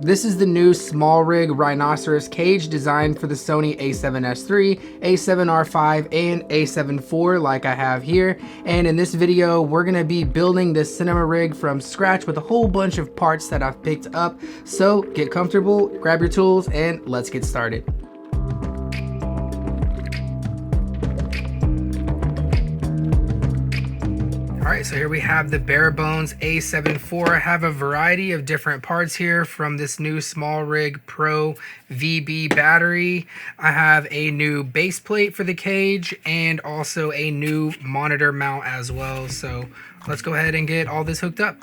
This is the new SmallRig Rhinoceros Cage designed for the Sony a7S III, a7R5, and a7IV like I have here. And in this video, we're gonna be building this cinema rig from scratch with a whole bunch of parts that I've picked up. So get comfortable, grab your tools, and let's get started. All right, so here we have the bare bones a7IV. I have a variety of different parts here from this new SmallRig Pro VB battery. I have a new base plate for the cage and also a new monitor mount as well. So let's go ahead and get all this hooked up.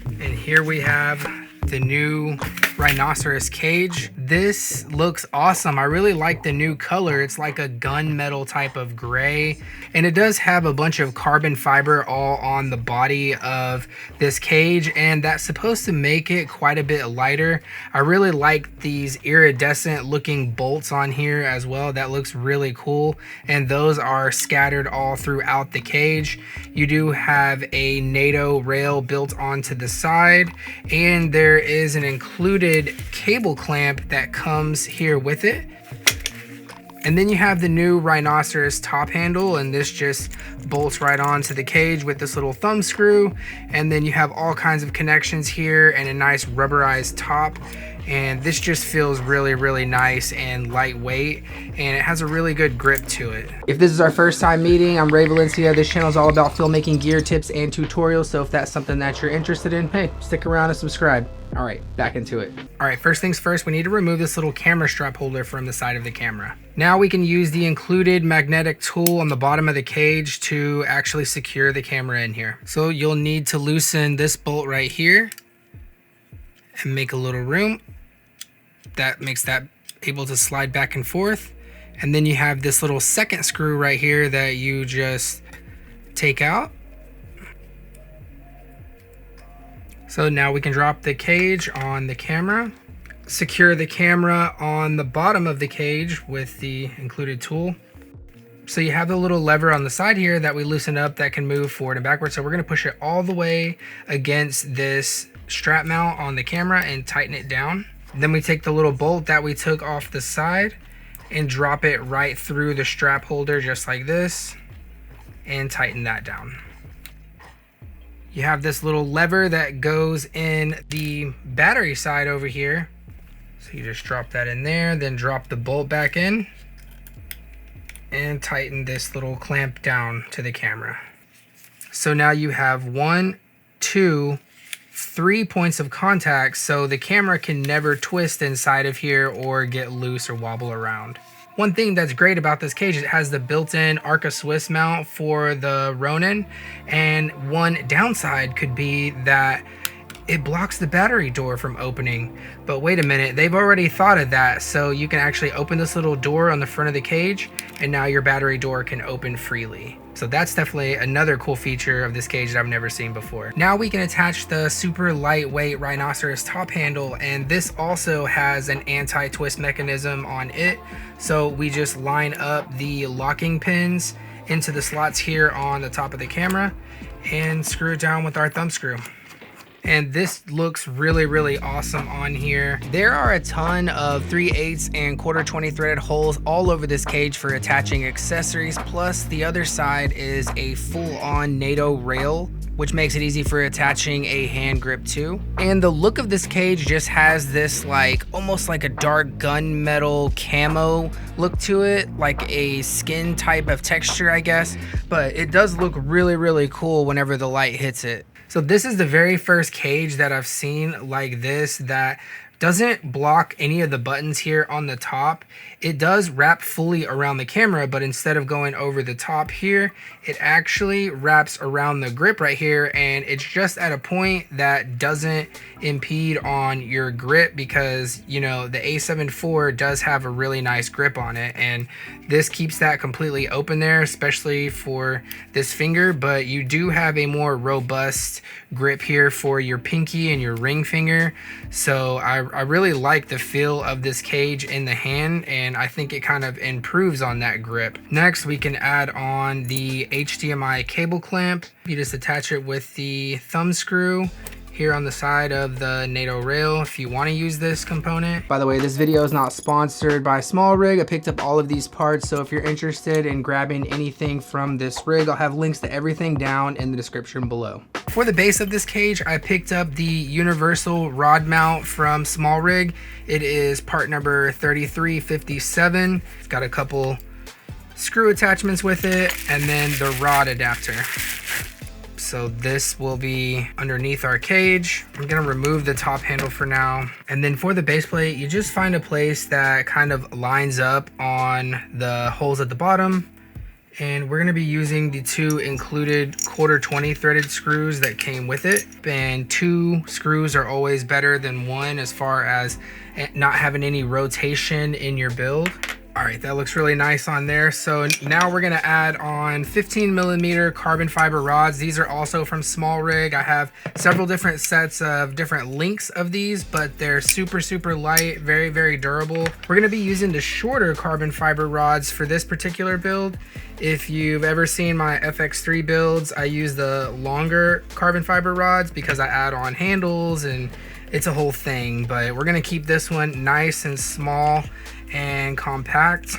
And here we have the new Rhinoceros Cage. This looks awesome. I really like the new color. It's like a gunmetal type of gray, and it does have a bunch of carbon fiber all on the body of this cage, and that's supposed to make it quite a bit lighter. I really like these iridescent looking bolts on here as well. That looks really cool, and those are scattered all throughout the cage. You do have a NATO rail built onto the side, and there is an included cable clamp that comes here with it. And then you have the new Rhinoceros top handle, and this just bolts right onto the cage with this little thumb screw. And then you have all kinds of connections here and a nice rubberized top. And this just feels really, really nice and lightweight, and it has a really good grip to it. If this is our first time meeting, I'm Ray Valencia. This channel is all about filmmaking gear tips and tutorials, so if that's something that you're interested in, hey, stick around and subscribe. All right, back into it. All right, first things first, we need to remove this little camera strap holder from the side of the camera. Now we can use the included magnetic tool on the bottom of the cage to actually secure the camera in here. So you'll need to loosen this bolt right here and make a little room. That makes that able to slide back and forth. And then you have this little second screw right here that you just take out. So now we can drop the cage on the camera, secure the camera on the bottom of the cage with the included tool. So you have the little lever on the side here that we loosen up that can move forward and backwards. So we're gonna push it all the way against this strap mount on the camera and tighten it down. Then we take the little bolt that we took off the side and drop it right through the strap holder just like this and tighten that down. You have this little lever that goes in the battery side over here. So you just drop that in there, then drop the bolt back in and tighten this little clamp down to the camera. So now you have 1, 2, 3 points of contact, so the camera can never twist inside of here or get loose or wobble around. One thing that's great about this cage is it has the built-in Arca Swiss mount for the Ronin, and one downside could be that it blocks the battery door from opening. But wait a minute, they've already thought of that, so you can actually open this little door on the front of the cage, and now your battery door can open freely. So that's definitely another cool feature of this cage that I've never seen before. Now we can attach the super lightweight Rhinoceros top handle, and this also has an anti-twist mechanism on it. So we just line up the locking pins into the slots here on the top of the camera and screw it down with our thumb screw. And this looks really, really awesome on here. There are a ton of 3/8 and 1/4 20 threaded holes all over this cage for attaching accessories. Plus the other side is a full-on NATO rail, which makes it easy for attaching a hand grip too. And the look of this cage just has this like almost like a dark gunmetal camo look to it, like a skin type of texture, I guess. But it does look really, really cool whenever the light hits it. So this is the very first cage that I've seen like this that doesn't block any of the buttons here on the top. It does wrap fully around the camera, but instead of going over the top here, it actually wraps around the grip right here, and it's just at a point that doesn't impede on your grip because, you know, the a7IV does have a really nice grip on it, and this keeps that completely open there, especially for this finger. But you do have a more robust grip here for your pinky and your ring finger. So I really like the feel of this cage in the hand, and I think it kind of improves on that grip. Next, we can add on the HDMI cable clamp. You just attach it with the thumb screw here on the side of the NATO rail if you want to use this component. By the way, this video is not sponsored by SmallRig. I picked up all of these parts, so if you're interested in grabbing anything from this rig, I'll have links to everything down in the description below. For the base of this cage, I picked up the universal rod mount from SmallRig. It is part number 3357. It's got a couple screw attachments with it and then the rod adapter. So this will be underneath our cage. I'm gonna remove the top handle for now. And then for the base plate, you just find a place that kind of lines up on the holes at the bottom. And we're gonna be using the 2 included 1/4-20 threaded screws that came with it. And 2 screws are always better than 1 as far as not having any rotation in your build. All right, that looks really nice on there. So now we're gonna add on 15mm carbon fiber rods. These are also from SmallRig. I have several different sets of different lengths of these, but they're super, super light, very, very durable. We're gonna be using the shorter carbon fiber rods for this particular build. If you've ever seen my FX3 builds, I use the longer carbon fiber rods because I add on handles and it's a whole thing, but we're gonna keep this one nice and small and compact.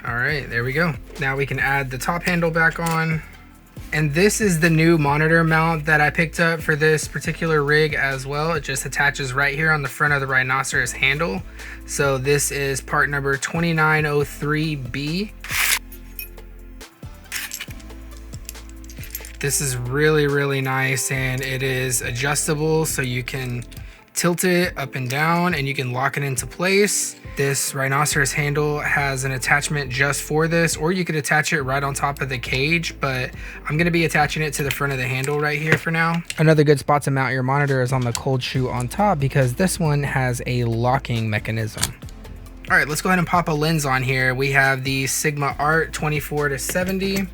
All right, there we go. Now we can add the top handle back on. And this is the new monitor mount that I picked up for this particular rig as well. It just attaches right here on the front of the Rhinoceros handle. So this is part number 2903B. This is really, really nice, and it is adjustable, so you can tilt it up and down and you can lock it into place. This Rhinoceros handle has an attachment just for this, or you could attach it right on top of the cage, but I'm gonna be attaching it to the front of the handle right here for now. Another good spot to mount your monitor is on the cold shoe on top because this one has a locking mechanism. All right, let's go ahead and pop a lens on here. We have the Sigma Art 24-70.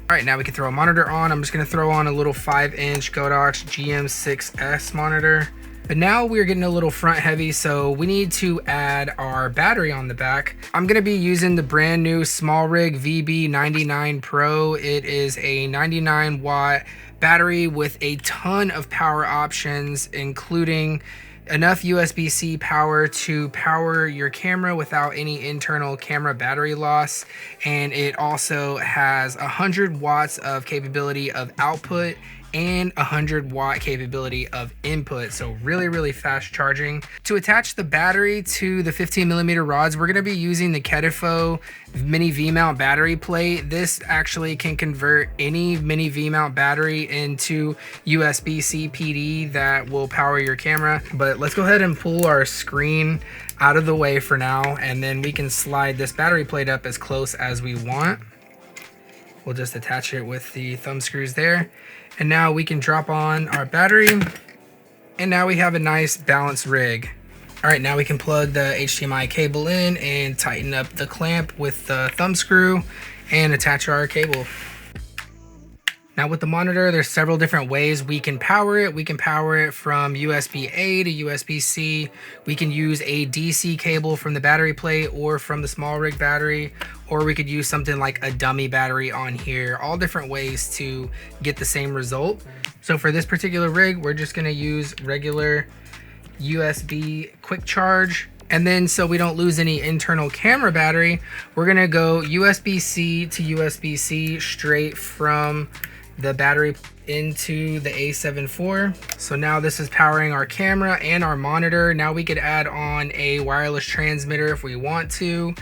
All right, now we can throw a monitor on. I'm just gonna throw on a little 5-inch Godox GM6S monitor. But now we're getting a little front heavy, so we need to add our battery on the back. I'm gonna be using the brand new SmallRig VB99 Pro. It is a 99 watt battery with a ton of power options, including enough USB-C power to power your camera without any internal camera battery loss. And it also has 100 watts of capability of output and 100 watt capability of input, so really, really fast charging. To attach the battery to the 15mm rods, we're gonna be using the Kedifo mini V-mount battery plate. This actually can convert any mini V-mount battery into USB-C PD that will power your camera. But let's go ahead and pull our screen out of the way for now, and then we can slide this battery plate up as close as we want. We'll just attach it with the thumb screws there. And now we can drop on our battery. And now we have a nice balanced rig. All right, now we can plug the HDMI cable in and tighten up the clamp with the thumb screw and attach our cable. Now with the monitor, there's several different ways we can power it. We can power it from USB-A to USB-C. We can use a DC cable from the battery plate or from the SmallRig battery, or we could use something like a dummy battery on here. All different ways to get the same result. So for this particular rig, we're just gonna use regular USB quick charge. And then so we don't lose any internal camera battery, we're gonna go USB-C to USB-C straight from the battery into the a7IV. So now this is powering our camera and our monitor. Now we could add on a wireless transmitter if we want to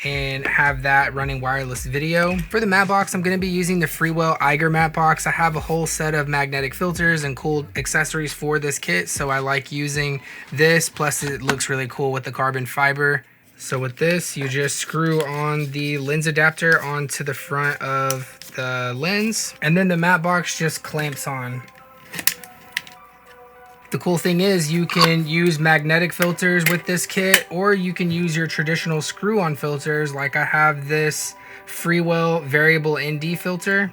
and have that running wireless video. For the matte box, I'm going to be using the Freewell Eiger matte box. I have a whole set of magnetic filters and cool accessories for this kit, so I like using this, plus it looks really cool with the carbon fiber. So with this, you just screw on the lens adapter onto the front of the lens, and then the matte box just clamps on. The cool thing is you can use magnetic filters with this kit, or you can use your traditional screw-on filters. Like I have this Freewell variable ND filter.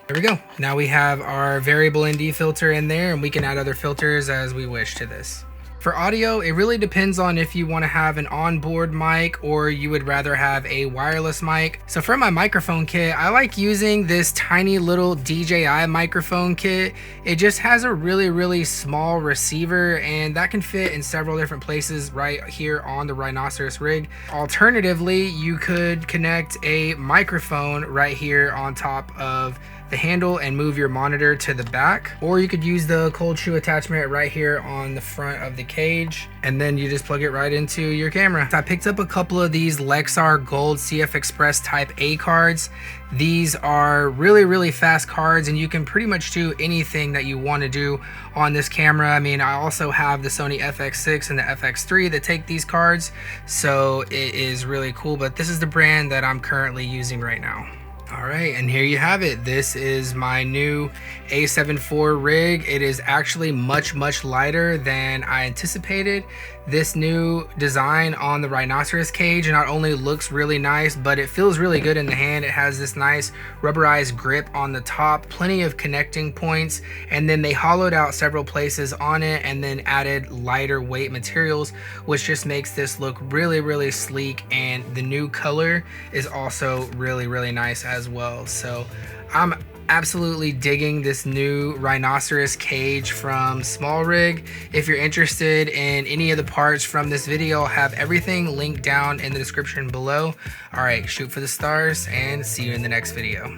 There we go. Now we have our variable ND filter in there, and we can add other filters as we wish to this. For audio, it really depends on if you want to have an onboard mic or you would rather have a wireless mic. So for my microphone kit, I like using this tiny little DJI microphone kit. It just has a really small receiver, and that can fit in several different places right here on the Rhinoceros rig. Alternatively, you could connect a microphone right here on top of the handle and move your monitor to the back, or you could use the cold shoe attachment right here on the front of the cage, and then you just plug it right into your camera. I picked up a couple of these Lexar Gold CF Express Type A cards. These are really fast cards, and you can pretty much do anything that you want to do on this camera. I mean, I also have the Sony FX6 and the FX3 that take these cards, so it is really cool, but this is the brand that I'm currently using right now. All right, and here you have it. This is my new a7IV rig. It is actually much lighter than I anticipated. This new design on the Rhinoceros Cage not only looks really nice, but it feels really good in the hand. It has this nice rubberized grip on the top, plenty of connecting points, and then they hollowed out several places on it and then added lighter weight materials, which just makes this look really sleek, and the new color is also really nice as well. So I'm absolutely digging this new Rhinoceros Cage from SmallRig. If you're interested in any of the parts from this video, I'll have everything linked down in the description below. All right, shoot for the stars and see you in the next video.